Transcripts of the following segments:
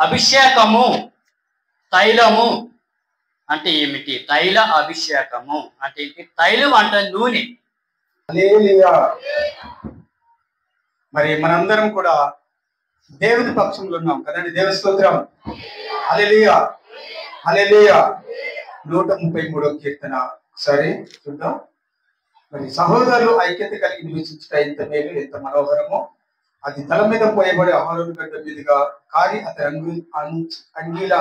అభిషేకము, తైలము అంటే ఏమిటి? తైల అభిషేకము అంటే ఏంటి? తైలం అంటే నూనె. హల్లెలూయా. మరి మనందరం కూడా దేవుని పక్షంలో ఉన్నాం కదండి. దేవుని స్తోత్రం. హల్లెలూయా, హల్లెలూయా. 133వ కీర్తన ఒకసారి చూద్దాం. మరి సహోదరులు ఐక్యత కలిగి నివసించుట ఎంత మేలు, ఎంత మనోహరమో. అది తల మీద పోయబడే అహరోను గడ్డ మీదుగా కారి అతని అంగీల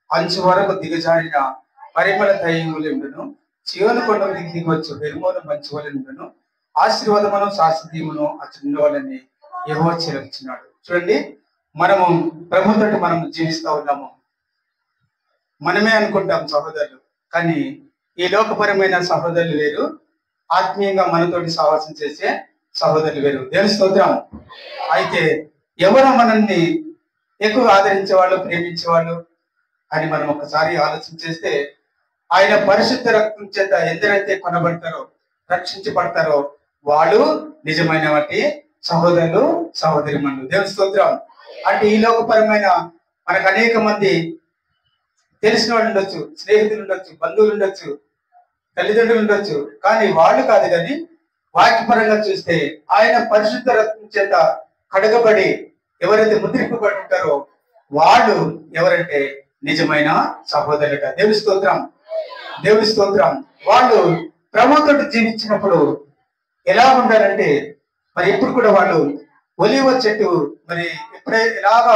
అంచు వరకు దిగజారిన పరిమళ తైలములను చీయోను కొండ మీదకి దిగవచ్చు హెర్మోను మంచు వలెను ఆశీర్వాదమును శాశ్వతీయమును అతడు ఉండవాలని యెహోవా చెరగించినాడు. చూడండి, మనము ప్రభుత్వం మనం జీవిస్తూ ఉన్నాము. మనమే అనుకుంటాం సహోదరులు, కానీ ఈ లోకపరమైన సహోదరులు వేరు, ఆత్మీయంగా మనతోటి సహవాసం చేసే సహోదరులు వేరు. దేవుని స్తోత్రం. అయితే ఎవరు మనల్ని ఎక్కువ ఆదరించేవాళ్ళు, ప్రేమించేవాళ్ళు అని మనం ఒకసారి ఆలోచన చేస్తే, ఆయన పరిశుద్ధ రక్తం చేత ఎందరైతే కొనబడతారో, రక్షించబడతారో వాళ్ళు నిజమైన వాటి సహోదరులు, సహోదరిమణులు. దేవుని స్తోత్రం. అంటే ఈ లోకపరమైన మనకు అనేక మంది తెలిసిన వాళ్ళు ఉండొచ్చు, స్నేహితులు ఉండొచ్చు, బంధువులు ఉండొచ్చు, తల్లిదండ్రులు ఉండొచ్చు, కానీ వాళ్ళు కాదు. కానీ వాక్యపరంగా చూస్తే ఆయన పరిశుద్ధ రక్తం చేత కడగబడి ఎవరైతే ముద్రింపబడి ఉంటారో వాళ్ళు ఎవరంటే నిజమైన సహోదరులట. దేవుని స్తోత్రం, దేవుని స్తోత్రం. వాళ్ళు ప్రభువుతో జీవించినప్పుడు ఎలా ఉండాలంటే, మరి ఎప్పుడు కూడా వాళ్ళు ఒలివ చెట్టు మరి ఎప్పుడే ఎలాగా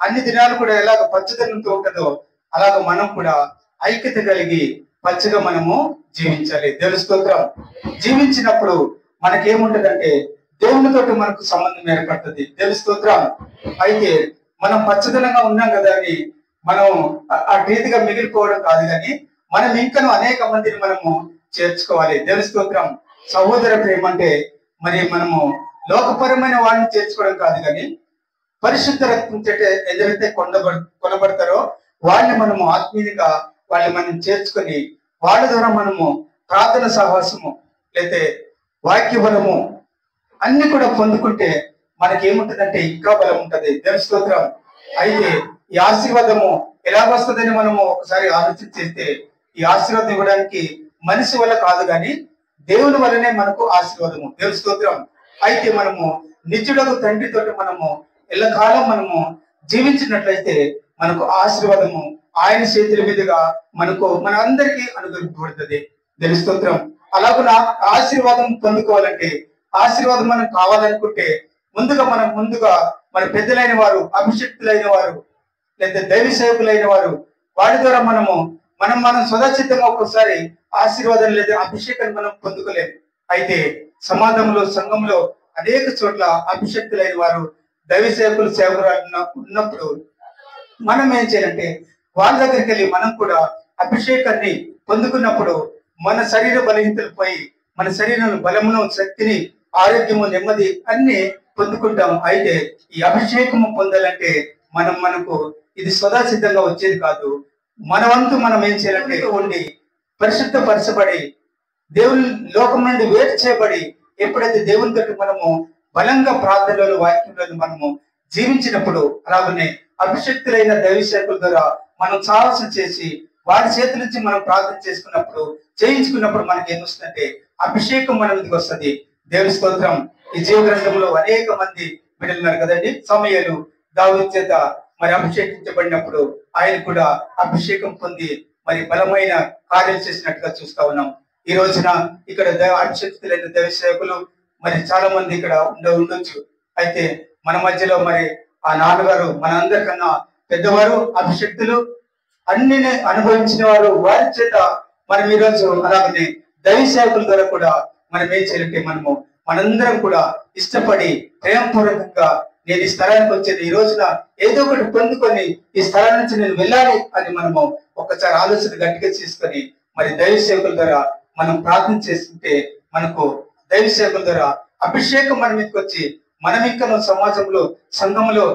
అన్ని దినాలు కూడా ఎలాగ పచ్చదనంతో ఉంటుందో అలాగ మనం కూడా ఐక్యత కలిగి పచ్చగా మనము జీవించాలి. దేవుని స్తోత్రం. జీవించినప్పుడు మనకేముంటదంటే దేవునితోటి మనకు సంబంధం ఏర్పడుతుంది. దేవుని స్తోత్రం. అయితే మనం పచ్చదనంగా ఉన్నాం కదా అని మనం ఆ రీతిగా మిగిలిపోవడం కాదు, కానీ మనం ఇంకను అనేక మందిని మనము చేర్చుకోవాలి. దేవుని స్తోత్రం. సహోదర ప్రేమ అంటే మరి మనము లోకపరమైన వాడిని చేర్చుకోవడం కాదు, కానీ పరిశుద్ధ రక్తం చేత ఎవరైతే కొనబడతారో వాళ్ళని మనము ఆత్మీయంగా వాళ్ళని మనం చేర్చుకొని వాళ్ళ ద్వారా మనము ప్రార్థన సహవాసము లేతే వాక్యబలము అన్ని కూడా పొందుకుంటే మనకేముంటదంటే ఇంకా బలం ఉంటది. దేవుని స్తోత్రం. అయితే ఈ ఆశీర్వాదము ఎలా వస్తుందని మనము ఒకసారి ఆలోచన చేస్తే, ఈ ఆశీర్వాదం ఇవ్వడానికి మనిషి వల్ల కాదు, కానీ దేవుని వల్లనే మనకు ఆశీర్వాదము. దేవుని స్తోత్రం. అయితే మనము నిత్యుడకు తండ్రితోటి మనము ఎల్లకాలం మనము జీవించినట్లయితే మనకు ఆశీర్వాదము ఆయన చేతుల మీదుగా మనకు మన అందరికీ అనుగ్రహించబడుతుంది. దేవుని స్తోత్రం. అలాగున ఆశీర్వాదం పొందుకోవాలంటే, ఆశీర్వాదం మనం కావాలనుకుంటే ముందుగా మన పెద్దలైన వారు, అభిషక్తులైన వారు లేదా దైవ సేవకులైన వారు, వారి ద్వారా మనం స్వదచిత్తంగా ఒక్కోసారి ఆశీర్వాదం లేదా అభిషేకాన్ని మనం పొందుకోలేము. అయితే సమాజంలో, సంఘంలో అనేక చోట్ల అభిషక్తులైన వారు, దైవ సేవకులు, సేవకులు ఉన్నప్పుడు మనం ఏం చేయాలంటే వాళ్ళ దగ్గరికి వెళ్ళి మనం కూడా అభిషేకాన్ని పొందుకున్నప్పుడు మన శరీర బలహీనతలు పోయి మన శరీరం బలమును, శక్తిని, ఆరోగ్యము, నెమ్మది అన్ని పొందుకుంటాం. అయితే ఈ అభిషేకము పొందాలంటే మనకు ఇది స్వదాసిద్ధంగా వచ్చేది కాదు. మన వంతు మనం ఏం చేయాలంటే ఉండి పరిశుద్ధపరచబడి దేవుని లోకం నుండి వేరు చేయబడి ఎప్పుడైతే దేవునితో మనము బలంగా ప్రార్థనలో, వాక్యంలో మనము జీవించినప్పుడు, అలాగనే అభిషక్తులైన దైవ సేవకుల ద్వారా మనం సాహసం చేసి వారి చేతి నుంచి మనం ప్రార్థన చేసుకున్నప్పుడు, చేయించుకున్నప్పుడు మనకి ఏం వస్తుందంటే అభిషేకం మన మీదకి వస్తుంది. దేవుని స్తోత్రం. ఈ జీవ గ్రంథంలో అనేక మంది బిడ్డలున్నారు కదండి. సమూయేలు దావీదు చేత మరి అభిషేకించబడినప్పుడు ఆయన కూడా అభిషేకం పొంది మరి బలమైన కార్యాలు చేసినట్టుగా చూస్తా ఉన్నాం. ఈ రోజున ఇక్కడ అభిషేకితులైన దైవ సేవకులు మరి చాలా మంది ఇక్కడ ఉండొచ్చు. అయితే మన మధ్యలో మరి ఆ నాన్నగారు మన అందరికన్నా పెద్దవారు, అభిషక్తులు అన్ని అనుభవించిన వారు, వారి చేత మనం ఈరోజు అలాగనే దైవ సేవకుల ద్వారా కూడా మనం ఏం చేయాలంటే మనందరం కూడా ఇష్టపడి ప్రేమపూర్వకంగా నేను ఈ స్థలానికి వచ్చేది ఈ రోజున ఏదో ఒకటి పొందుకొని ఈ స్థలం నుంచి నేను వెళ్ళాలి అని మనము ఒక్కసారి ఆలోచన గట్టిగా చేసుకొని మరి దైవ సేవకుల ద్వారా మనం ప్రార్థన చేసుకుంటే మనకు దైవ సేవకుల ద్వారా అభిషేకం మన మీదకి వచ్చి మనం ఇంకా సమాజంలో, సంఘంలో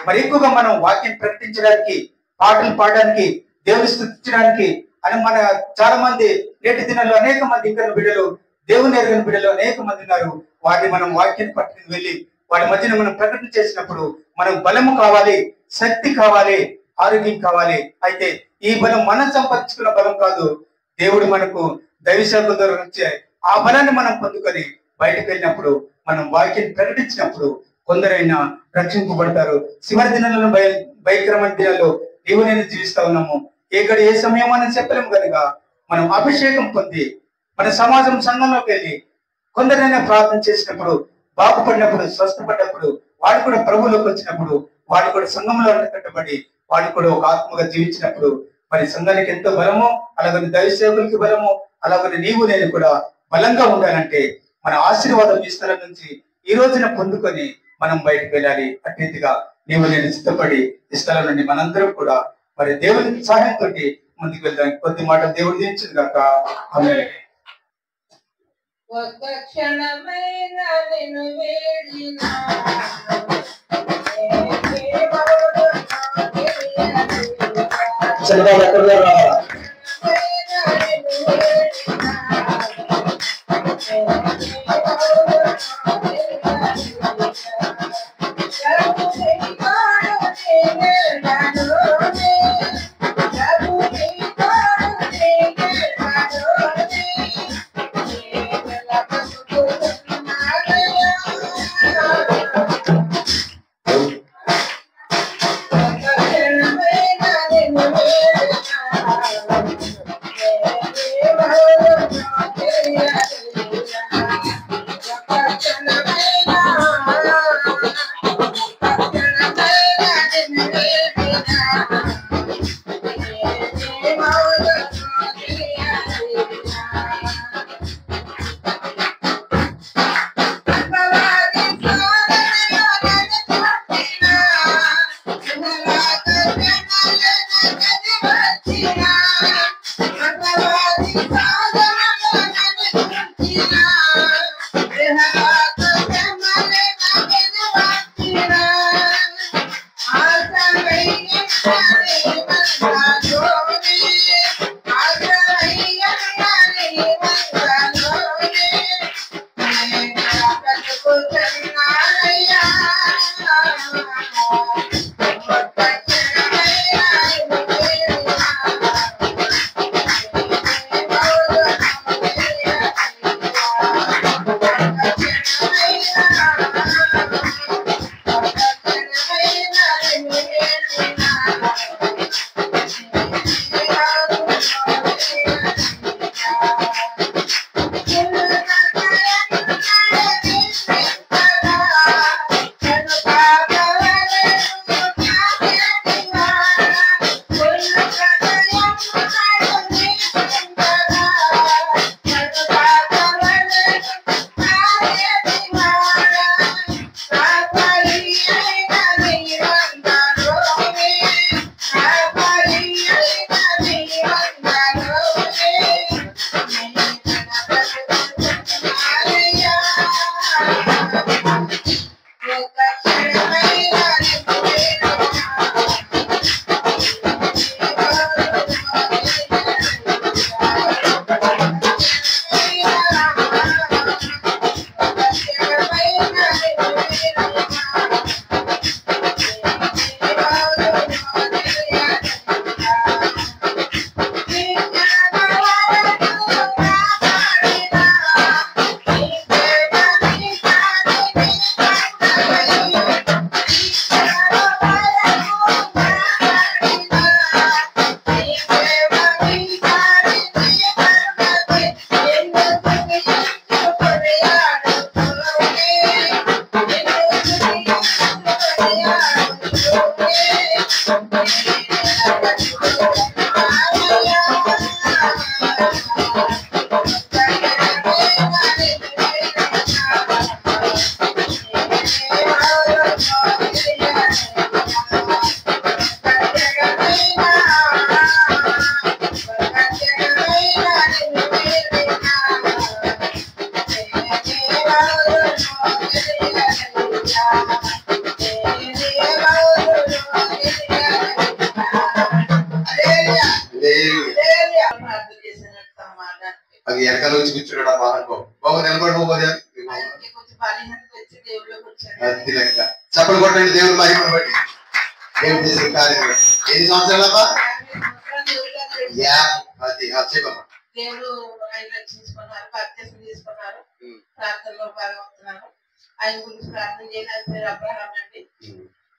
మరి ఎక్కువగా మనం వాక్యం ప్రకటించడానికి, పాటలు పాడడానికి, దేవుని స్తుతించడానికి అని మన చాలా మంది నేటి దినాల్లో అనేక మంది ఇంకా బిడ్డలు, దేవుని ఎరుగని బిడ్డలు అనేక మంది ఉన్నారు. వాటిని మనం వాక్యాన్ని పట్టుకుని వెళ్ళి వాటి మధ్యన మనం ప్రకటన చేసినప్పుడు మనకు బలము కావాలి, శక్తి కావాలి, ఆరోగ్యం కావాలి. అయితే ఈ బలం మనం సంపాదించుకున్న బలం కాదు, దేవుడు మనకు దైవసేవకుల ద్వారా వచ్చే ఆ బలాన్ని మనం పొందుకొని బయటకు వెళ్ళినప్పుడు, మనం వాక్యాన్ని ప్రకటించినప్పుడు కొందరైనా రక్షింపబడతారు. చివరి దినాలను భయంకరమైన దినాల్లో నీవు నేను జీవిస్తా ఉన్నాము. ఏ సమయం మనం చెప్పలేము కనుక మనం అభిషేకం పొంది మన సమాజం సంఘంలోకి వెళ్ళి కొందరైనా ప్రార్థన చేసినప్పుడు, బాగుపడినప్పుడు, స్వస్థపడినప్పుడు, వాడు కూడా ప్రభువులోకి వచ్చినప్పుడు, వాడు కూడా సంఘంలో కట్టబడి వాడు కూడా ఒక ఆత్మగా జీవించినప్పుడు మరి సంఘానికి ఎంతో బలము, అలాగని దైవ సేవకులకి బలము, అలాగని నీవు నేను కూడా బలంగా ఉండాలంటే మన ఆశీర్వాదం ఈ స్థలం నుంచి ఈ రోజున పొందుకొని మనం బయటకు వెళ్ళాలి. అట్టిగా నీవు నేను సిద్ధపడి ఈ స్థలం నుండి మనందరం కూడా మరి దేవుని సహాయంతో ముందుకు వెళ్దాం. కొద్ది మాటలు దేవుడు దీవించింది కాక. ఆమేన్. ఒక్క క్షణమైన నిన్ను వేడినా అది వెనకాల వచ్చి కూర్చున్నాడు ఆ మహానుభావు. బాబు నిలబడిపోతే అది లెక్క చప్పలు కొట్టండి దేవుడు మహిమను బట్టి. దేవుడు చేసే కార్యం. ఎన్ని సంవత్సరాలమ్మా? అది చెప్పమ్మా. దేవుడు ఆయన రక్షించుకున్నారు, బాప్తిసం తీసుకున్నారు, ప్రార్థనలో పాల్గొంటున్నారు. ఆయన గురించి ప్రార్థన చేయడానికి పేరు అబ్రహాం అండి.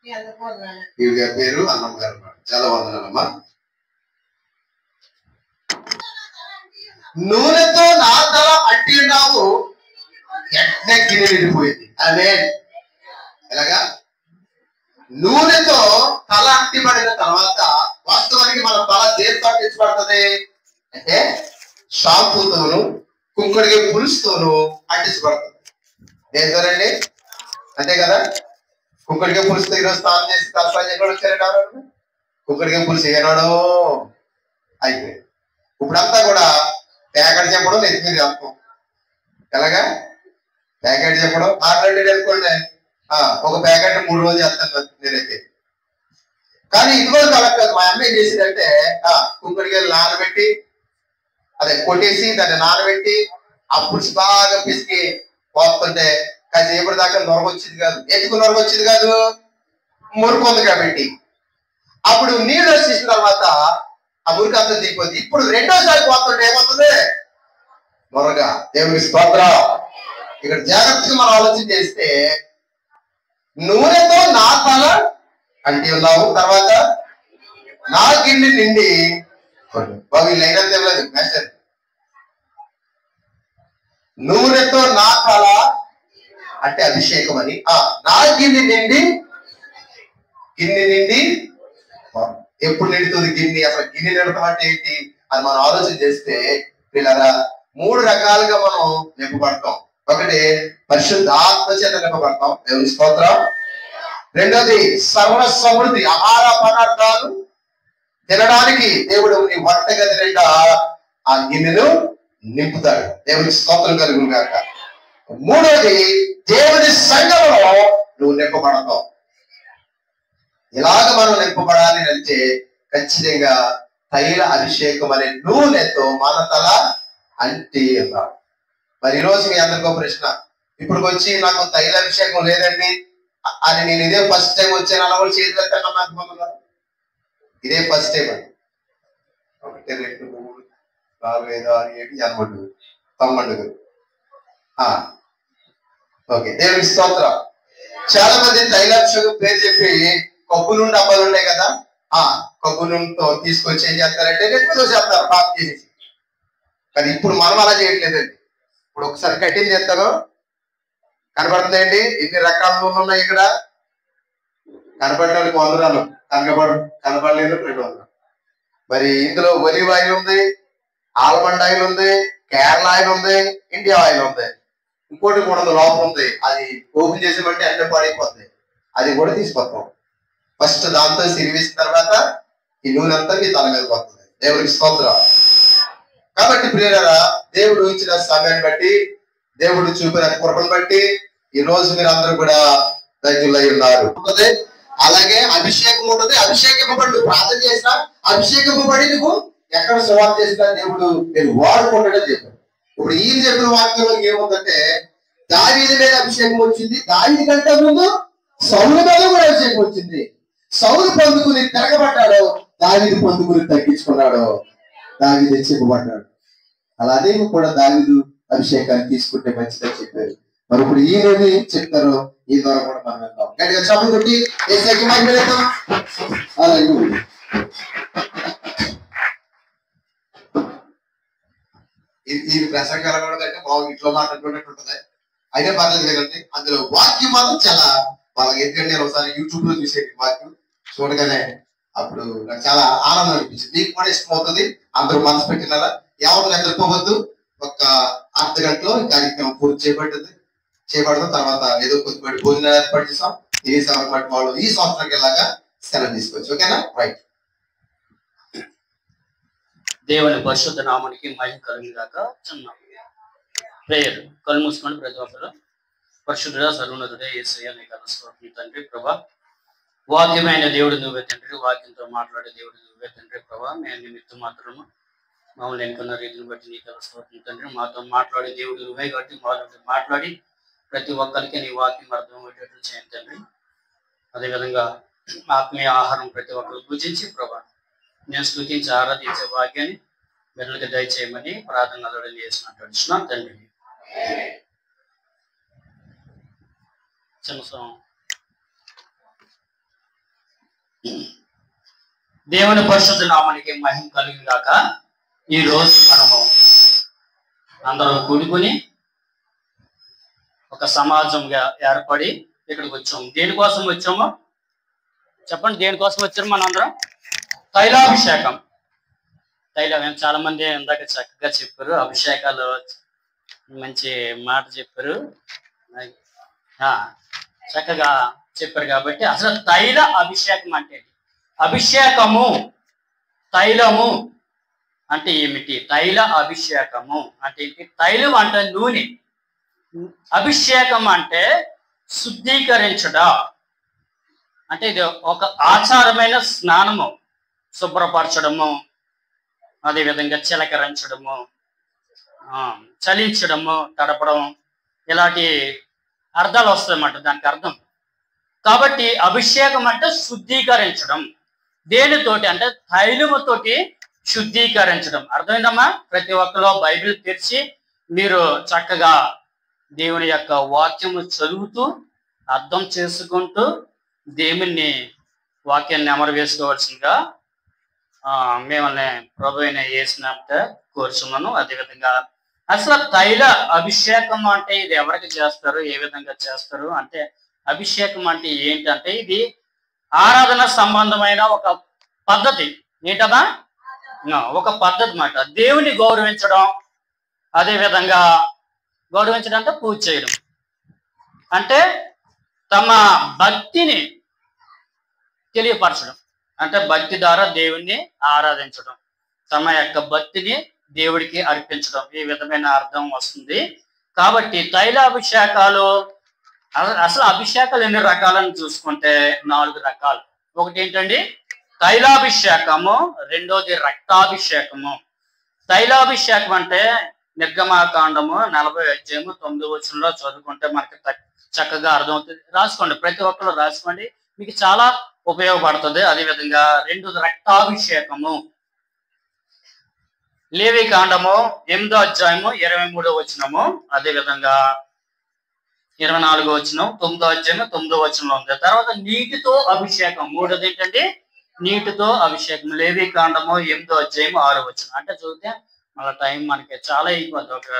మీ అందరికీ వందనాలు. ఈవిడ గారి పేరు అన్నమ్మ గారు. చాలా వందనాలమ్మా. నూనెతో నా తల అట్టి ఉన్నావు, ఎట్నే గిన్నె నిండిపోయింది. అదే ఎలాగా నూనెతో తల అంటిబడిన తర్వాత వాస్తవానికి మన తల దేంతో అంటించబడుతుంది అంటే షాంపూతోను కుంకుడికి పులుసుతోను అంటించబడుతుంది. దేంతోనండి? అంతే కదా. కుంకుడికి పులుసుతో ఈరోజు స్నానం చేసి తలస్నానం ఎక్కడ వచ్చారండి? కుంకుడికి పులుసు ఏనాడో అయిపోయింది. ఇప్పుడంతా కూడా ప్యాకెట్ చెప్పడం నెత్తి మీద వెళ్తాం. ఎలాగా ప్యాకెట్ చెప్పడం మాట్లాడేది అనుకోండి, ఒక ప్యాకెట్ 3 రోజులు చేస్తాను నేనైతే. కానీ ఇదివరకు అలా కాదు. మా అమ్మ ఏం చేసిందంటే కుంకుడికి నానబెట్టి అదే కొట్టేసి దాన్ని నానబెట్టి అప్పుడు బాగా పిసికి పోతుంటే కాసేపటి దాకా నొరగొచ్చింది కాదు. ఎందుకు నొరగొచ్చింది కాదు? మురుకుంది కాబట్టి. అప్పుడు నీళ్ళు వచ్చేసిన తర్వాత ఆ మురికి అంతా దిగిపోతుంది. ఇప్పుడు రెండోసారి పోతుంటే ఏమవుతుంది? నొరగా. దేవుడికి స్తోత్రం. ఇక్కడ జాగ్రత్తగా మనం ఆలోచన చేస్తే నూనెతో నా తల అంటే ఉన్నావు, తర్వాత నా గిన్నె నిండి బాబు లైనా తెలియదు మెసేజ్. నూనెతో నా తల అంటే అభిషేకం అని, నా గిన్నె నిండి ఎప్పుడు నిండుతుంది గిన్నె? అసలు గిన్నె నిండటం అంటే ఏంటి అని మనం ఆలోచన చేస్తే వీళ్ళరా 3 రకాలుగా మనం నింపబడతాం. ఒకటి పరిశుద్ధ ఆత్మ చేత నింపబడతాం, దేవుని స్తోత్రం. రెండోది సర్వ సమృద్ధి ఆహార పదార్థాలు తినడానికి దేవుడు నీ వంటగది నిండా ఆ గిన్నెను నింపుతాడు. దేవునికి స్తోత్రం కలుగును గాక. మూడోది దేవుని సంఘంలో నువ్వు నింపబడతావు. ఇలాగ మనం నింపబడాలి అంటే ఖచ్చితంగా తైల అభిషేకం అనే నూనెతో మన తల అంటి అన్నాడు. మరి ఈరోజు మీ అందరికీ ప్రశ్న, ఇప్పుడు వచ్చి నాకు తైల అభిషేకం లేదండి అని నేను ఇదే ఫస్ట్ టైం వచ్చాను అన్న వాళ్ళు చేతులు ఎత్తన్నా? ఇదే ఫస్ట్ టైం అండి. 1 2 3 4 5 6 7 8 9 ఓకే. దేవునికి స్తోత్రం. చాలా మంది తైలాభిషేకం పేరు చెప్పి కబ్బు నుండి అబ్బాలు ఉంటాయి కదా, కబ్బు నుండితో తీసుకొచ్చి ఏం చేస్తారంటే నెట్లో చేస్తారు పాప చేసేసి. కానీ ఇప్పుడు మనం అలా చేయట్లేదండి. ఇప్పుడు ఒకసారి కటింగ్ చేస్తాను కనబడుతుందండి. ఎన్ని రకాల నూనెలు ఉన్నాయి ఇక్కడ? కనబడడానికి 100 రాలు, కనబడలేదు 200. మరి ఇందులో ఒలివ్ ఆయిల్ ఉంది, ఆల్మండ్ ఆయిల్ ఉంది, కేరళ ఆయిల్ ఉంది, ఇండియా ఆయిల్ ఉంది, ఇంకోటి కూడా లోపం ఉంది. అది ఓపెన్ చేసామంటే అన్ని పాడైపోతుంది. అది కూడా తీసుకొస్తాం. ఫస్ట్ దాంతో సిరివేసిన తర్వాత ఈ నూనె అంతా మీ తల మీద పోతుంది. దేవుడికి స్తోత్రం. కాబట్టి ప్రియరా, దేవుడు ఇచ్చిన సమయాన్ని బట్టి, దేవుడు చూపిన కృపను బట్టి ఈ రోజు మీరు అందరూ కూడా ధన్యులై ఉన్నారు. అలాగే అభిషేకం ఉంటుంది. అభిషేకింపబడి నువ్వు ప్రార్థన చేసినా, అభిషేకింపబడి నువ్వు ఎక్కడ సువార్త చేసినా దేవుడు నేను వాడుకుంటాడని చెప్పాడు. ఇప్పుడు ఈయన చెప్పిన వాక్యంలో ఏముందంటే దావీదు మీద అభిషేకం వచ్చింది. దావీదు కంటే ముందు సౌలు మీద కూడా అభిషేకం వచ్చింది. సౌలు పొందుకుని తిరగబడ్డాడు, దావీదు పొందుకుని తగ్గించుకున్నాడు, దావీదు హెచ్చింపబడ్డాడు. అలాగే కూడా దావీదు అభిషేకాన్ని తీసుకుంటే మంచిదని చెప్పారు. మరి ఇప్పుడు ఈయనని చెప్తారు, ఈ ద్వారా కూడా మనం వెళ్తాం. గట్టిగా చదువు కొట్టి ఏసైకి మహిమ వెళ్తాం. ఈ ప్రసంగాలు కూడా అంటే బాగా ఇంట్లో మాట్లాడుకున్నట్టు ఉంటుంది. అయినా పర్లేదు కదండి. అందులో వాక్యం మాత్రం చాలా బాగా, ఎందుకంటే నేను ఒకసారి యూట్యూబ్ లో చూసేది వాక్యం చూడగానే అప్పుడు నాకు చాలా ఆనందం అనిపించింది. మీకు కూడా ఇష్టం అవుతుంది. అందరూ మనసు పెట్టినారా? ఎవరు నిద్రపోవద్దు. ఒక అర్ధ గంటలో కార్యక్రమం పూర్తి చేయబడదు. తర్వాత ఏదో కొద్దిపాటి భోజనాలు ఏర్పాటు చేస్తాం. ఏ సంవత్సరం వాళ్ళు ఈ సంవత్సరానికి ఇలాగా సెలవు తీసుకోవచ్చు. ఓకేనా? రైట్. దేవుని పరిశుద్ధ నామానికి మహిమ కలుగుగాక. చిన్న ప్రేయర్. కళ్ళు మూసుకొని ప్రతి ఒక్కరు పరిశుద్ధుడా సర్వోన్నతుడా యేసయ్య నీకు స్తోత్రం తండ్రి. ప్రభా, వాక్యమైన దేవుడు నువ్వే తండ్రి, వాక్యంతో మాట్లాడే దేవుడు నువ్వే తండ్రి. ప్రభా, మేము నిమిత్తం మాత్రము మమ్మల్ని ఎన్నుకున్న రీతిని బట్టి నీకు స్తోత్రం తండ్రి. మాతో మాట్లాడే దేవుడు నువ్వే కాబట్టి మాతో మాట్లాడి ప్రతి ఒక్కరికి నీ వాక్యం అర్థమయ్యేటట్లు చేయండి తండ్రి. అదేవిధంగా ఆత్మీయ ఆహారం ప్రతి ఒక్కరు భుజించి ప్రభా నేను స్తుతించి ఆరాధించే భాగ్యాన్ని బిడ్డలకి దయచేయమని ప్రార్థనలు చేసినట్టు తండ్రి. దేవుని పరిశుద్ధ నామానికి మహిమ కలిగిన గాక. ఈ రోజు మనము అందరం కూడుకొని ఒక సమాజంగా ఏర్పడి ఇక్కడికి వచ్చాము. దేనికోసం వచ్చామో చెప్పండి, దేనికోసం వచ్చారు? మనందరం తైలాభిషేకం. తైలం చాలా మంది ఇందాక చక్కగా చెప్పారు, అభిషేకాలు మంచి మాట చెప్పారు, చక్కగా చెప్పారు. కాబట్టి అసలు తైల అభిషేకం అంటే అభిషేకము, తైలము అంటే ఏమిటి? తైల అభిషేకము అంటే ఏంటి? తైలం అంటే నూనె, అభిషేకం అంటే శుద్ధీకరించడ, అంటే ఇది ఒక ఆచారమైన స్నానము, శుభ్రపరచడము, అదేవిధంగా చిలకరించడము, చలించడము, తడపడం, ఇలాంటి అర్థాలు వస్తాయన్నమాట దానికి అర్థం. కాబట్టి అభిషేకం అంటే శుద్ధీకరించడం. దేనితోటి అంటే తైలముతోటి శుద్ధీకరించడం. అర్థమైందమ్మా? ప్రతి ఒక్కరు బైబిల్ తెరిచి మీరు చక్కగా దేవుని యొక్క వాక్యము చదువుతూ అర్థం చేసుకుంటూ దేవుని వాక్యాన్ని అమరు వేసుకోవాల్సిందిగా మిమ్మల్ని ప్రభు అయిన యేసునామమున కోరుచున్నాను. అదేవిధంగా అసలు తైల అభిషేకం అంటే ఇది ఎవరికి చేస్తారు, ఏ విధంగా చేస్తారు అంటే, అభిషేకం అంటే ఏంటంటే ఇది ఆరాధన సంబంధమైన ఒక పద్ధతి. ఏంటదా? ఒక పద్ధతి మాట. దేవుని గౌరవించడం, అదేవిధంగా గౌరవించడం అంటే పూజ చేయడం, అంటే తమ భక్తిని తెలియపరచడం, అంటే భక్తి ద్వారా దేవుణ్ణి ఆరాధించడం, తమ యొక్క భక్తిని దేవుడికి అర్పించడం, ఈ విధమైన అర్థం వస్తుంది. కాబట్టి తైలాభిషేకాలు, అసలు అభిషేకాలు ఎన్ని రకాలని చూసుకుంటే 4 రకాలు. ఒకటి ఏంటండి? తైలాభిషేకము. రెండోది రక్తాభిషేకము. తైలాభిషేకం అంటే నిర్గమాకాండము 40:9 చదువుకుంటే మనకి చక్కగా అర్థమవుతుంది. రాసుకోండి, ప్రతి ఒక్కరు రాసుకోండి, మీకు చాలా ఉపయోగపడుతుంది. అదేవిధంగా రెండోది రక్తాభిషేకము. లేవికాండము 8:23, అదేవిధంగా 24 9 ఉంది. తర్వాత నీటితో అభిషేకం. మూడోది ఏంటంటే నీటితో అభిషేకం. లేవికాండము 8:6. అంటే చూస్తే మళ్ళీ టైం మనకి చాలా అయిపోతుంది, ఒక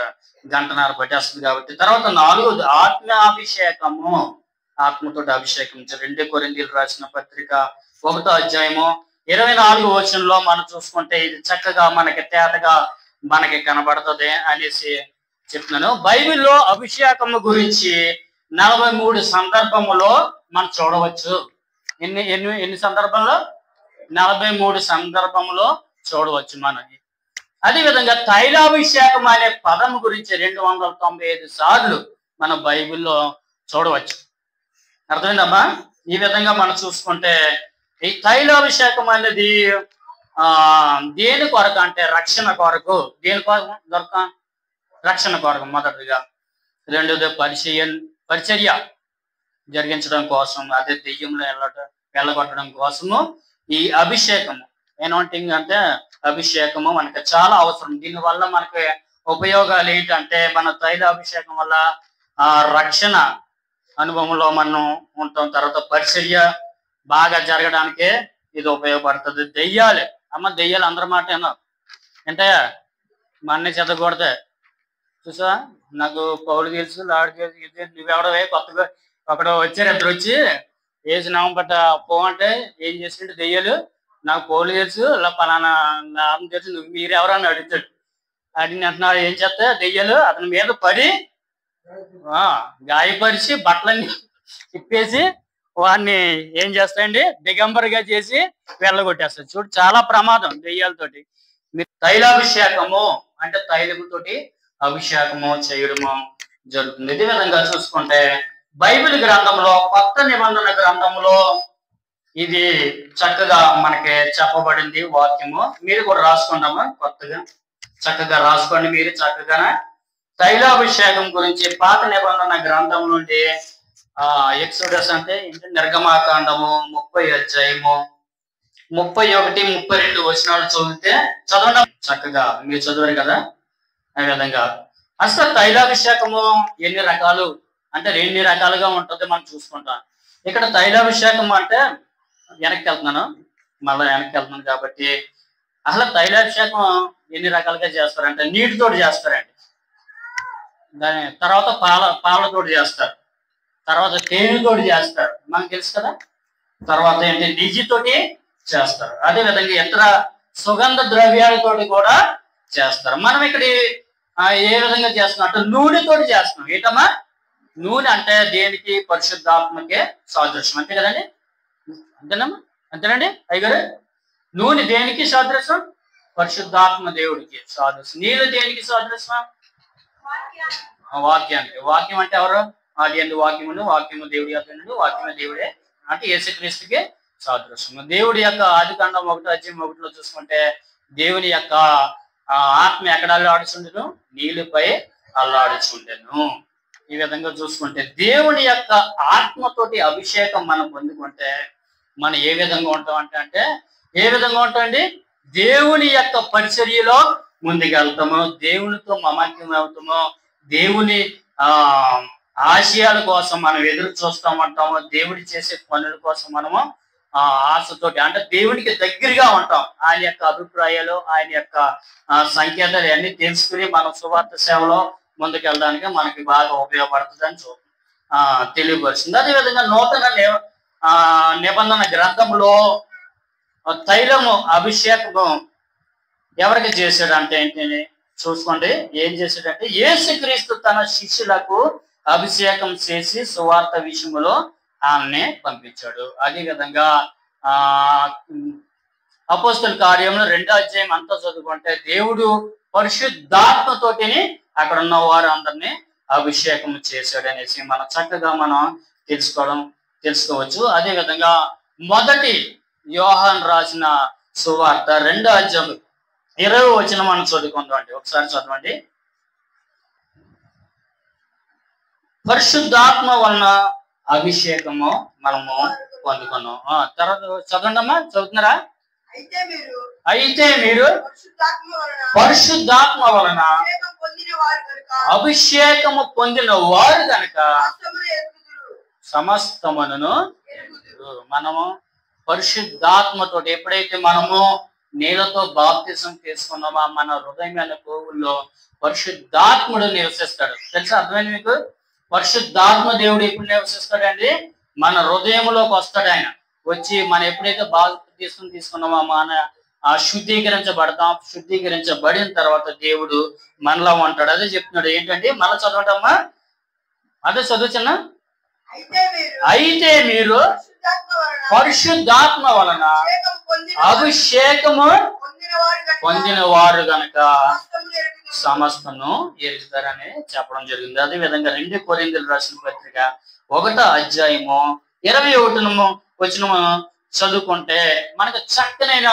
గంటన్నర పట్టేస్తుంది కాబట్టి. తర్వాత 4వది ఆత్మాభిషేకము. ఆత్మతో అభిషేకం. 2 కొరింథీయులకు రాసిన పత్రిక 1:24 మనం చూసుకుంటే ఇది చక్కగా మనకి తేటగా మనకి కనబడుతుంది అనేసి చెప్తున్నాను. బైబిల్లో అభిషేకము గురించి 43 సందర్భములో మనం చూడవచ్చు. ఎన్ని సందర్భంలో? 43 సందర్భంలో చూడవచ్చు మనం. అదేవిధంగా తైలాభిషేకం అనే పదం గురించి 295 సార్లు మన బైబిల్లో చూడవచ్చు. అర్థమైందమ్మా? ఈ విధంగా మనం చూసుకుంటే ఈ తైలాభిషేకం అనేది దేని కొరకు అంటే రక్షణ కొరకు. దేని కొరకు దొరక? రక్షణ కొరకు మొదటిగా. రెండోది పరిచర్య జరిగించడం కోసం, అదే దెయ్యంలో వెళ్ళగొట్టడం కోసము ఈ అభిషేకము. ఎనౌంటింగ్ అంటే అభిషేకము మనకి చాలా అవసరం. దీనివల్ల మనకి ఉపయోగాలు ఏంటంటే, మన తైలాభిషేకం వల్ల రక్షణ అనుభవంలో మనం ఉంటాం. తర్వాత పరిచర్య బాగా జరగడానికే ఇది ఉపయోగపడుతుంది. దెయ్యాలు, దెయ్యాలు అందరి మాట అంటే మా అన్నీ చెదగొడతాయి. చూసా, నాకు పౌలు తెలుసు, లాడు తెలుసు, నువ్వెవడవే కొత్తగా ఒకడు వచ్చారు, 2 వచ్చి ఏసు నామం పట్ట పోవంటే ఏం చేసినట్టు దెయ్యాలు, నాకు పౌలు తెలుసు, ఇలా పలానా నామం తెలుసు, నువ్వు మీరెవరని అడుగుతాడు. అడిగిన అంటున్నారు, ఏం చేస్తే దెయ్యాలు అతని మీద పడి గాయపరిచి బట్టలన్నీ తిప్పేసి వాడిని ఏం చేస్తాయండి, దిగంబరిగా చేసి వెళ్ళగొట్టేస్తారు. చూడు, చాలా ప్రమాదం దెయ్యాలతోటి. మీరు తైలాభిషేకము అంటే తైలముతోటి అభిషేకము చేయడము జరుగుతుంది. ఇదే విధంగా చూసుకుంటే బైబిల్ గ్రంథంలో, కొత్త నిబంధన గ్రంథంలో ఇది చక్కగా మనకి చెప్పబడింది వాక్యము. మీరు కూడా రాసుకుంటామా? కొత్తగా చక్కగా రాసుకోండి. మీరు చక్కగా తైలాభిషేకం గురించి పాత నిబంధన గ్రంథం నుండి ఎక్సోడస్ అంటే నిర్గమాకాండము 30 అధ్యాయము 31, 32 వచనాలు చదవడం చక్కగా మీరు చదివారు కదా. ఆ విధంగా అసలు తైలాభిషేకము ఎన్ని రకాలు అంటే 2 రకాలుగా ఉంటుంది మనం చూసుకుంటాం. ఇక్కడ తైలాభిషేకం అంటే వెనక్కి వెళ్తున్నాను కాబట్టి అసలు తైలాభిషేకం ఎన్ని రకాలుగా చేస్తారంటే నీటితోటి చేస్తారండి, దాని తర్వాత పాలతోటి చేస్తారు, తర్వాత తేనెతోటి చేస్తారు మనకు తెలుసు కదా, తర్వాత నెయ్యితోటి చేస్తారు, అదే విధంగా ఇతర సుగంధ ద్రవ్యాలతోటి కూడా చేస్తారు. మనం ఇక్కడ ఏ విధంగా చేస్తున్నాం అంటే నూనెతోటి చేస్తున్నాం. ఏంటమ్మా నూనె అంటే దేనికి? పరిశుద్ధాత్మకే సాదృశ్యం, అంతే కదండి, అంతేనండి అయ్యగారు. నూనె దేనికి సాదృశ్యం? పరిశుద్ధాత్మ దేవుడికి సాదృశ్యం. నీళ్ళు దేనికి సాదృశ్యం? వాక్యానికి. వాక్యం అంటే ఎవరు? ఆది యందు వాక్యమును, వాక్యము దేవుడి యొక్క వాక్యము దేవుడే అంటే యేసుక్రీస్తుకి సాదృశ్యం. దేవుడి యొక్క ఆదికాండం 1:1 చూసుకుంటే దేవుని యొక్క ఆత్మ ఎక్కడ అల్లాడుచుండెను? నీళ్ళపై అల్లాడుచుండెను. ఈ విధంగా చూసుకుంటే దేవుని యొక్క ఆత్మతోటి అభిషేకం మనం పొందుకుంటే మనం ఏ విధంగా ఉంటాం అంటే ఏ విధంగా ఉంటామండి? దేవుని యొక్క పరిచర్యలో ముందుకెళ్తాము, దేవునితో మమక్యం అవుతాము, దేవుని ఆశయాల కోసం మనం ఎదురు చూస్తామంటాము, దేవుడి చేసే పనుల కోసం మనము ఆశతోటి అంటే దేవునికి దగ్గరగా ఉంటాం. ఆయన యొక్క అభిప్రాయాలు, ఆయన యొక్క సంకేతాలు అన్ని తెలుసుకుని మనం సువార్త సేవలో ముందుకెళ్ళడానికి మనకి బాగా ఉపయోగపడుతుందని తెలియపరుస్తుంది. అదేవిధంగా నూతన నిబంధన గ్రంథంలో తైలము అభిషేకము ఎవరికి చేశాడంటే ఏంటి చూసుకోండి. ఏం చేశాడంటే యేసుక్రీస్తు తన శిష్యులకు అభిషేకం చేసి సువార్త విషయంలో ఆమెని పంపించాడు. అదే విధంగా అపోస్తల కార్యంలో 2వ అధ్యాయం అంతా చదువుకుంటే దేవుడు పరిశుద్ధాత్మతోటిని అక్కడ ఉన్న వారు అందరినీ అభిషేకం చేశాడు అనేసి మనం చక్కగా మనం తెలుసుకోవచ్చు. అదే విధంగా మొదటి యోహాను రాసిన సువార్త 2వ అధ్యాయం 20వ వచనం మనం చదువుకుందాం. ఒకసారి చదవండి. పరిశుద్ధాత్మ వలన అభిషేకము మనము పొందుకున్నాం. తర్వాత చదవండి అమ్మా, చదువుతున్నారా? అయితే మీరు పరిశుద్ధాత్మ వలన అభిషేకము పొందిన వారు కనుక సమస్తమును మనము పరిశుద్ధాత్మతో ఎప్పుడైతే మనము నీళ్ళతో బాప్తిసం తీసుకున్నామో మన హృదయమైన కోవుల్లో పరిశుద్ధాత్ముడు నివసిస్తాడు. తెలుసా? అర్థమైంది మీకు? పరిశుద్ధాత్మ దేవుడు ఎప్పుడు నివసిస్తాడండి? మన హృదయంలోకి వస్తాడు. ఆయన వచ్చి మనం ఎప్పుడైతే బాప్తిసం తీసుకున్నామో మన శుద్ధీకరించబడతాం. శుద్ధీకరించబడిన తర్వాత దేవుడు మనలో ఉంటాడు. అదే చెప్తున్నాడు. ఏంటంటే మళ్ళీ చదవటమ్మా, అదే చదువుతున్నా. అయితే మీరు పరిశుద్ధాత్మ వలన అభిషేకము పొందిన వారు గనక సమస్తను ఎరుగుతారని చెప్పడం జరిగింది. అదే విధంగా 2 కొరింథీయులు రాసిన పత్రిక 1వ అధ్యాయము 21వ వచనము చదువుకుంటే మనకు చక్కనైన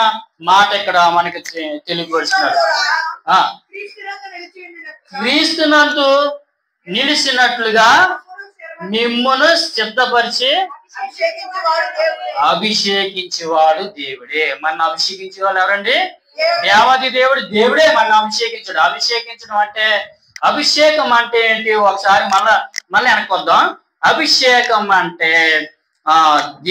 మాట ఇక్కడ మనకి తెలియపరుస్తున్నాడు. క్రీస్తునందు నిలిచినట్లుగా మిమ్మును సిద్ధపరిచి అభిషేకించేవాడు దేవుడే. మన అభిషేకించే వాళ్ళు ఎవరండి? దేవాది దేవుడు. దేవుడే మన అభిషేకించాడు. అభిషేకించడం అంటే అభిషేకం అంటే ఏంటి? ఒకసారి మళ్ళీ వెనకొద్దాం. అభిషేకం అంటే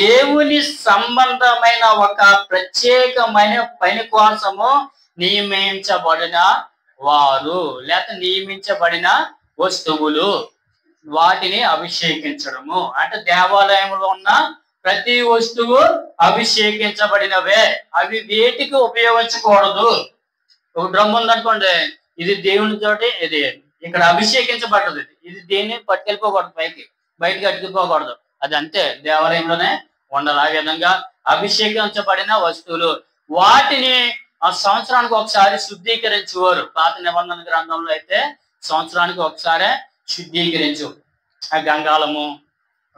దేవుని సంబంధమైన ఒక ప్రత్యేకమైన పని కోసము నియమించబడిన వారు లేక నియమించబడిన వస్తువులు, వాటిని అభిషేకించడము అంటే దేవాలయంలో ఉన్న ప్రతి వస్తువు అభిషేకించబడినవే. అవి వేటికి ఉపయోగించకూడదు. ఒక డ్రమ్ ఉందనుకోండి, ఇది దేవుని తోటి, ఇది ఇక్కడ అభిషేకించబడ్డది, ఇది దేన్ని పట్టుకెళ్ళిపోకూడదు, బయటికి అట్టుకుపోకూడదు. అది అంతే, దేవాలయంలోనే ఉండాలి. ఆ విధంగా అభిషేకించబడిన వస్తువులు వాటిని సంవత్సరానికి ఒకసారి శుద్ధీకరించేవారు. పాత నిబంధన గ్రంథంలో అయితే సంవత్సరానికి ఒకసారి శుద్ధీకరించు. ఆ గంగాళము,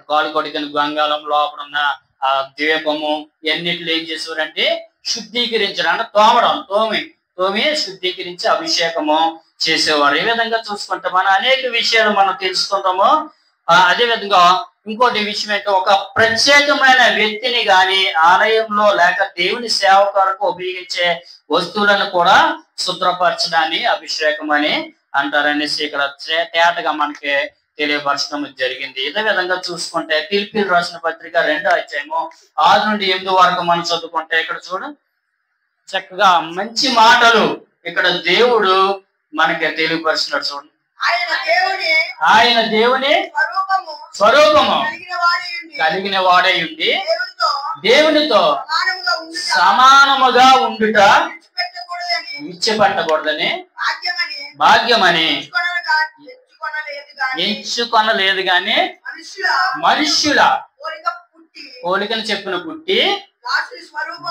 కాలు కొడికిన గంగాళం లోపల ఉన్న ఆ ద్వీపము ఎన్నిట్లో ఏం చేసేవారంటే శుద్ధీకరించడం అంటే తోమి శుద్ధీకరించి అభిషేకము చేసేవారు. ఈ విధంగా చూసుకుంటే మనం అనేక విషయాలు మనం తెలుసుకుంటాము. అదే విధంగా ఇంకోటి విషయం ఏంటో, ఒక ప్రత్యేకమైన వ్యక్తిని గాని ఆలయంలో లేక దేవుని సేవ కొరకు ఉపయోగించే వస్తువులను కూడా శుభ్రపరచడాన్ని అభిషేకం అని అంటారనేసి ఇక్కడ తేటగా మనకి తెలియపరచడం జరిగింది. ఇదే విధంగా చూసుకుంటే ఫిలిప్పీయులకు రాసిన పత్రిక 2వ అధ్యాయము 6 నుండి 8 వరకు మనం చదువుకుంటే ఇక్కడ చూడు చక్కగా మంచి మాటలు ఇక్కడ దేవుడు మనకి తెలియపరిచినాడు. చూడండి, ఆయన దేవుని స్వరూపము కలిగిన వాడై ఉండి దేవునితో సమానముగా ఉండుట విడిచిపెట్టకూడదని భాగ్యమని ఎంచుకొనలేదు గాని మనుష్యుల పోలికను చెప్పిన పుట్టి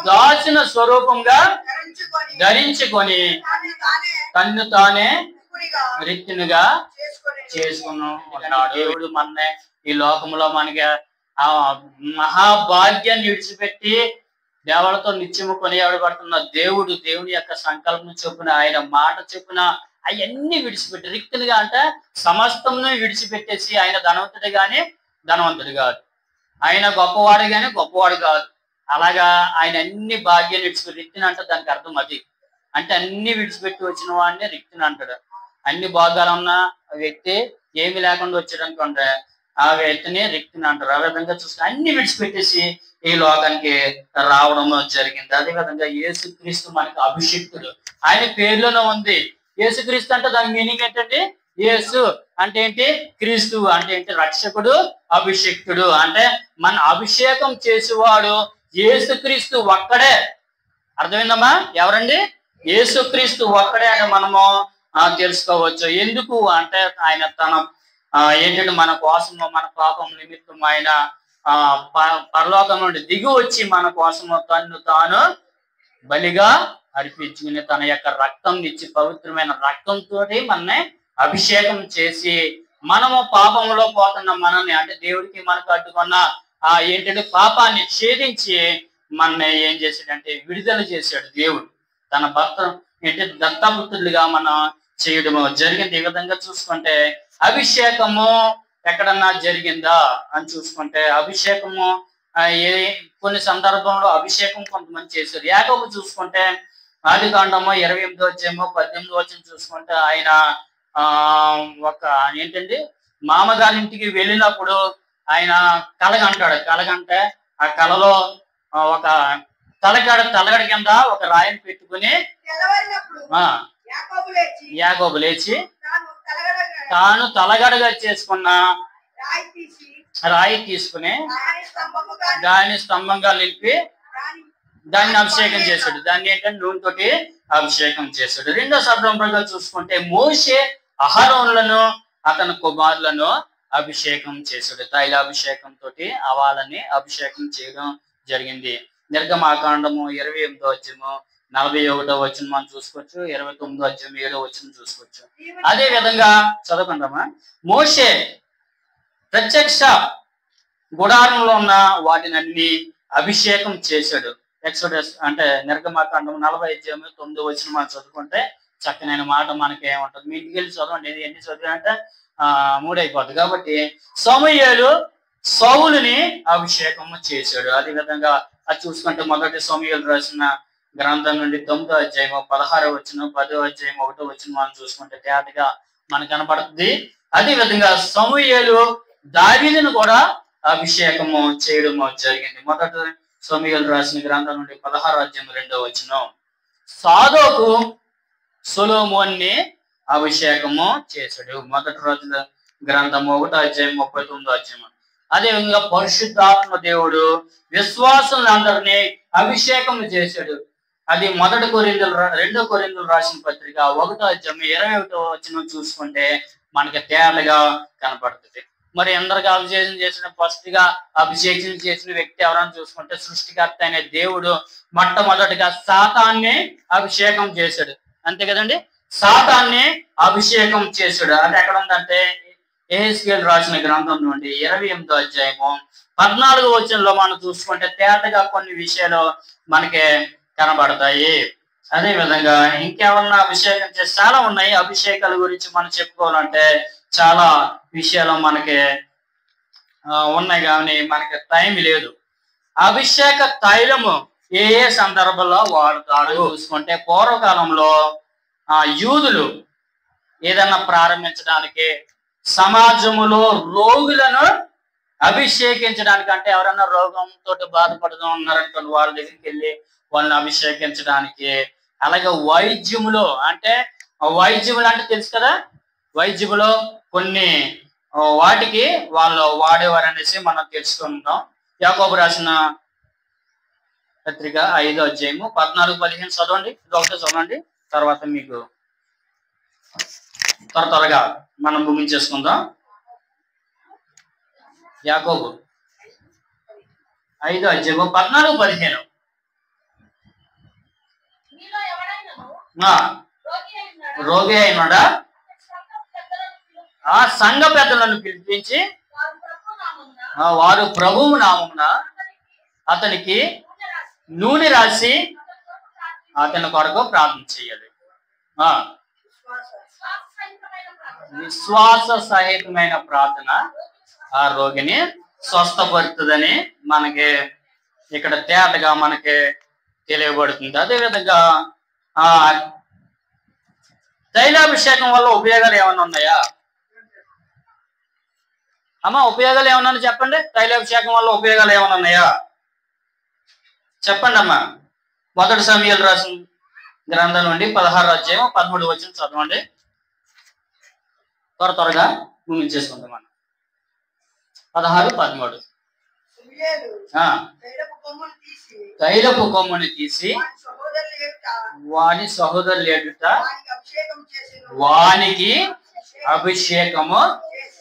దాచిన స్వరూపంగా ధరించుకొని తన్ను తానే రిక్తునిగా చేసుకున్నాడు. దేవుడు మన ఈ లోకంలో మనకి ఆ మహాభాగ్యాన్ని విడిచిపెట్టి దేవాలతో నిత్యము కొనియాడబడుతున్న దేవుడు దేవుని యొక్క సంకల్పం చొప్పున ఆయన మాట చొప్పున అవన్నీ విడిచిపెట్టి రిక్తునిగా అంటే సమస్తమును విడిచిపెట్టేసి ఆయన ధనవంతుడు గాని ధనవంతుడు కాదు, ఆయన గొప్పవాడు గాని గొప్పవాడు కాదు. అలాగా ఆయన అన్ని భాగ్యాన్ని విడిచిపెట్టి రిక్తుని అంటే దానికి అర్థం అది. అంటే అన్ని విడిచిపెట్టి వచ్చిన వాడిని రిక్తుని అంటాడు. అన్ని భాగాలు ఉన్న వ్యక్తి ఏమి లేకుండా వచ్చాడనుకుంటే ఆ వ్యక్తిని రిక్తుని అంటారు. ఆ విధంగా చూస్తే అన్ని విడిచిపెట్టేసి ఈ లోకానికి రావడం జరిగింది. అదే విధంగా యేసుక్రీస్తు మనకి అభిషిక్తుడు. ఆయన పేరులోనే ఉంది యేసుక్రీస్తు అంటే దాని మీనింగ్ ఏంటంటే యేసు అంటే ఏంటి, క్రీస్తు అంటే ఏంటి, రక్షకుడు, అభిషిక్తుడు అంటే మన అభిషేకం చేసేవాడు యేసుక్రీస్తు ఒక్కడే. అర్థమైందమ్మా? ఎవరండి? యేసుక్రీస్తు ఒక్కడే అని మనము తెలుసుకోవచ్చు. ఎందుకు అంటే ఆయన తన ఏంటంటే మన కోసము మన పాపం నిమిత్తం ఆయన పరలోకం నుండి దిగి వచ్చి మన కోసము తన్ను తాను బలిగా అర్పించుకుని తన యొక్క రక్తం ఇచ్చి పవిత్రమైన రక్తంతో మనని అభిషేకం చేసి మనము పాపంలో పోతున్న మనల్ని అంటే దేవుడికి మనకు అడ్డుకున్న ఏంటంటే పాపాన్ని ఛేదించి మనని ఏం చేశాడంటే విడుదల చేశాడు దేవుడు. తన భర్త ఏంటంటే దత్తపుత్రులుగా మనం చేయడం జరిగింది. ఈ విధంగా చూసుకుంటే అభిషేకము ఎక్కడన్నా జరిగిందా అని చూసుకుంటే అభిషేకము కొన్ని సందర్భంలో అభిషేకం కొంతమంది చేశారు. యాకోబు చూసుకుంటే ఆదికాండము 28వ అధ్యాయము 18వ వచనం చూసుకుంటే ఆయన ఒక ఏంటంటే మామగారింటికి వెళ్ళినప్పుడు ఆయన కలగంటాడు. కలగంటే ఆ కలలో ఒక తలగడ కింద ఒక రాయిని పెట్టుకుని యాకోబు లేచి తాను తలగడగా చేసుకున్న రాయి తీసుకుని దాన్ని స్తంభంగా నిలిపి దాన్ని అభిషేకం చేశాడు. దాన్ని ఏంటంటే నూనెతోటి అభిషేకం చేశాడు. రెండో సందర్భంగా చూసుకుంటే మోషే అహరోనులను అతని కుమారులను అభిషేకం చేశాడు. తైలాభిషేకం తోటి అవాలని అభిషేకం చేయడం జరిగింది. నిర్గమాకాండము 28వ అధ్యాయము 41వ వచనం మనం చూసుకోవచ్చు. 29వ అధ్యాయం 7వ వచనం చూసుకోవచ్చు. అదే విధంగా చదవకుందామా? మోషే ప్రత్యక్ష గుడారంలో ఉన్న వాటిని అన్ని అభిషేకం చేశాడు. ఎక్సోడస్ అంటే నిర్గమాకాండం 40వ అధ్యాయం 9వ వచనం మనం చదువుకుంటే చక్కనైన మాట మనకి ఏముంటుంది. మీ ఇంటికి వెళ్ళి చదవండి. ఎన్ని చదివారంటే 3 అయిపోద్ది. కాబట్టి సమూయేలు సౌలుని అభిషేకం చేశాడు. అదే విధంగా అది చూసుకుంటే మొదటి సమూయేలు రాసిన గ్రంథం నుండి 9వ అధ్యాయం 16వ వచనం 10వ అధ్యాయం 1వ వచనం మనం చూసుకుంటే తేటగా మనకు కనపడుతుంది. అదే విధంగా సమూయేలు దావీదును కూడా అభిషేకము చేయడం జరిగింది. మొదటి సమూయేలు రాసిన గ్రంథం నుండి 16వ అధ్యాయం 2వ వచనం సాదోకు సొలొమోన్ని అభిషేకము చేశాడు. మొదటి రోజుల గ్రంథము 1వ అధ్యాయం 39వ అధ్యాయం. అదే విధంగా పరిశుద్ధాత్మ దేవుడు విశ్వాసులందరినీ అభిషేకం చేశాడు. అది 2 కొరింథీయులు రాసిన పత్రిక 1వ అధ్యాయం 21వ వచనం చూసుకుంటే మనకి తేటగా కనపడుతుంది. మరి అందరికి అభిషేకం చేసిన ఫస్ట్ గా అభిషేకం చేసిన వ్యక్తి ఎవరని చూసుకుంటే సృష్టికర్త అనే దేవుడు మొట్టమొదటిగా సాతాన్ని అభిషేకం చేశాడు. అంతే కదండి? సాతాన్ని అభిషేకం చేశాడు. అది ఎక్కడ ఉందంటే యెహెజ్కేలు రాసిన గ్రంథం నుండి 28వ అధ్యాయము 14వ వచనంలో మనం చూసుకుంటే తేటగా కొన్ని విషయాలు మనకి కనబడతాయి. అదే విధంగా ఇంకెవరన్నా అభిషేకం చేసి చాలా ఉన్నాయి. అభిషేకాల గురించి మనం చెప్పుకోవాలంటే చాలా విషయాలు మనకి ఉన్నాయి కానీ మనకి టైం లేదు. అభిషేక తైలము ఏ ఏ సందర్భంలో వాడుతాడు చూసుకుంటే, పూర్వకాలంలో యూదులు ఏదన్నా ప్రారంభించడానికి, సమాజములో రోగులను అభిషేకించడానికి, అంటే ఎవరైనా రోగంతో బాధపడుతూ ఉన్నారనుకోండి వాళ్ళ దగ్గరికి వెళ్ళి వాళ్ళని అభిషేకించడానికి, అలాగే వైద్యములో అంటే వైద్యములు అంటే తెలుసు కదా, వైద్యములో కొన్ని వాటికి వాళ్ళు వాడేవారు అనేసి మనం తెలుసుకుంటాం. యాకోబు రాసిన పత్రిక 5వ అధ్యాయము 14-15 చదవండి. ఇది ఒకటే చదవండి, తర్వాత మీకు త్వరగా మనం ముగించేసుకుందాం. యాకోబు 5వ అధ్యాయము 14-15. రోగి అయినాడా ఆ సంఘ పెద్దలను పిలిపించి వారు ప్రభువు నామమున అతనికి నూనె రాసి అతని కొరకు ప్రార్థన చేయాలి. విశ్వాస సహితమైన ప్రార్థన ఆ రోగిని స్వస్థపడుతుందని మనకి ఇక్కడ తేటగా మనకి తెలియబడుతుంది. అదేవిధంగా తైలాభిషేకం వల్ల ఉపయోగాలు ఏమైనా ఉన్నాయా అమ్మా? ఉపయోగాలు ఏమన్నా చెప్పండి. తైలాభిషేకం వల్ల ఉపయోగాలు ఏమైనా ఉన్నాయా చెప్పండి అమ్మా. 1 సమూయేలు రాసిన గ్రంథం నుండి 16వ అధ్యాయం 13వ వచనం చదవండి. త్వరగా ముగించేసుకుందాం మనం. 16-13. తైలపు కొమ్ముని తీసి వాని సహోదరులు ఎదుట వానికి అభిషేకము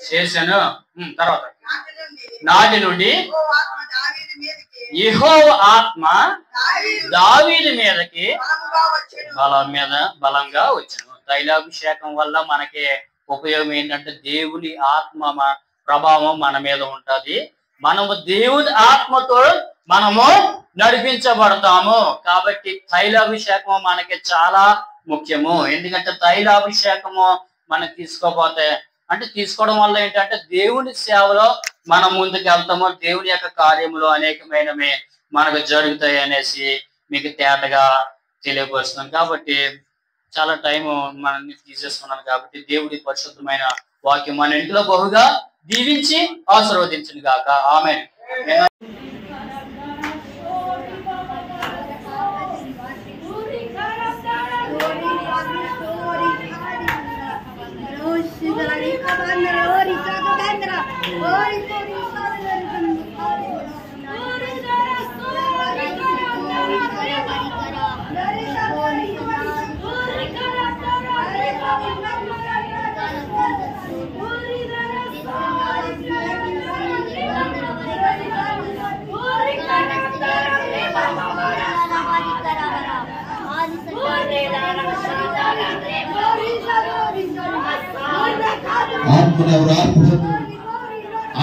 చేసెను. తర్వాత నాటి నుండి యెహోవా ఆత్మ దావీదు మీదకి బలంగా వచ్చెను. తైలాభిషేకం వల్ల మనకి ఉపయోగం ఏంటంటే దేవుని ఆత్మ ప్రభావం మన మీద ఉంటది. మనము దేవుని ఆత్మతో మనము నడిపించబడతాము. కాబట్టి తైలాభిషేకం మనకి చాలా ముఖ్యము. ఎందుకంటే తైలాభిషేకము మనం తీసుకోపోతే, అంటే తీసుకోవడం వల్ల ఏంటంటే దేవుని సేవలో మనం ముందుకు వెళ్తాము, దేవుని యొక్క కార్యములు అనేకమైనవి మనకు జరుగుతాయి అనేసి మీకు తేటగా తెలియపరుస్తున్నాను. కాబట్టి చాలా టైం మనల్ని తీసేసుకున్నాను. కాబట్టి దేవుడి పరిశుద్ధమైన వాక్యం మన ఇంట్లో బహుగా దీవించి ఆశీర్వదించును గాక. ఆమేన్.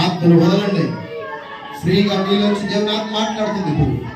ఆత్మను వదలండి. ఫ్రీగా మీలోంచి దేవుని ఆత్మ మాట్లాడుతుంది ఇప్పుడు.